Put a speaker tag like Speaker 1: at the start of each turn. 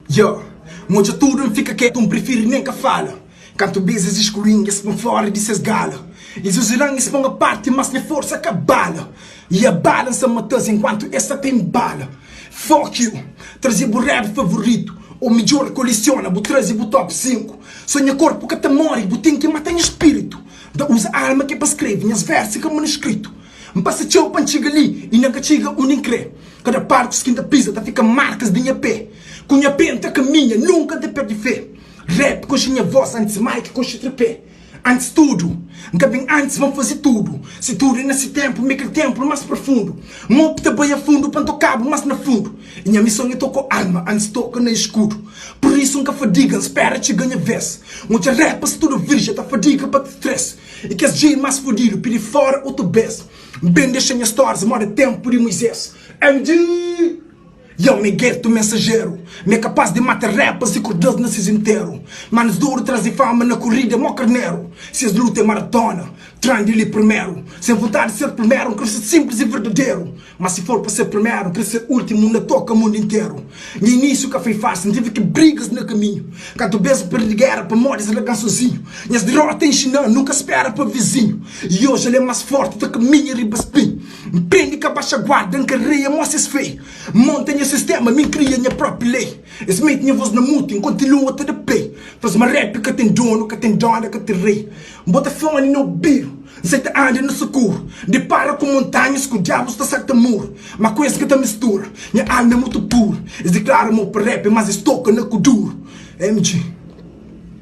Speaker 1: Yo, moja tudo não fica quieto, não prefiro nem que fala. Canto vezes escurinhas vão fora de seus gala. E os iranhas vão a parte, mas minha força cabala. E a balança matas enquanto essa tem bala. Fuck you, trazia o rap favorito. O melhor coleciona, vou trazer o top 5. Sonha corpo que te morre, vou ter que matar em espírito. Da usa alma que é para escrever, minhas versos que manuscrito. Me passa tchau para chegar ali e nunca chega um nem crê. Cada parte que esquenta pisa, tá fica marcas de minha pé. Com minha penta caminha, nunca te perde fé. Rap com minha voz, antes mic com trepé. Antes tudo, nunca bem antes vão fazer tudo. Se tudo é nesse tempo, meio que tempo mais profundo. Mopta bem a fundo, panto cabo mais na fundo. E minha missão é tocar arma, antes toca no escuro. Por isso nunca fadiga, espera te ganha vez. Muita rap, se tudo virgem, tá fadiga para te stress. E que as dias mais fodido, pedir fora outro best. Bem deixa minhas histórias, mora tempo de Moisés. MG! Eu me gueto mensageiro, me é capaz de matar rappers e cordelos nesses inteiros. Manos duro trazem fama na corrida, mó carneiro. Se as lutas é maratona, treine ali primeiro. Sem vontade de ser primeiro, crescer simples e verdadeiro. Mas se for para ser primeiro, crescer último, não toca o mundo inteiro. No início que foi fácil, tive que brigas no caminho. Canto beijo perder guerra, para morres largar sozinho. Minhas derrotas ensinando, nunca espera para vizinho. E hoje ele é mais forte do que minha ribaspim. Prende que a baixa guarda, encarreia, mostra esse feio. Montanha sistema, me cria minha própria lei. Esse meio minha voz na muta, continua até de pé. Faz uma rap que tem dono, que tem dona, que tem rei. Bota fone no biro, aceita anda no socorro. Depara com montanhas, com diabos da certa muro. Mas coisa que te mistura, minha alma é muito pura. Eles declaram meu rap, mas estou na cultura. MG.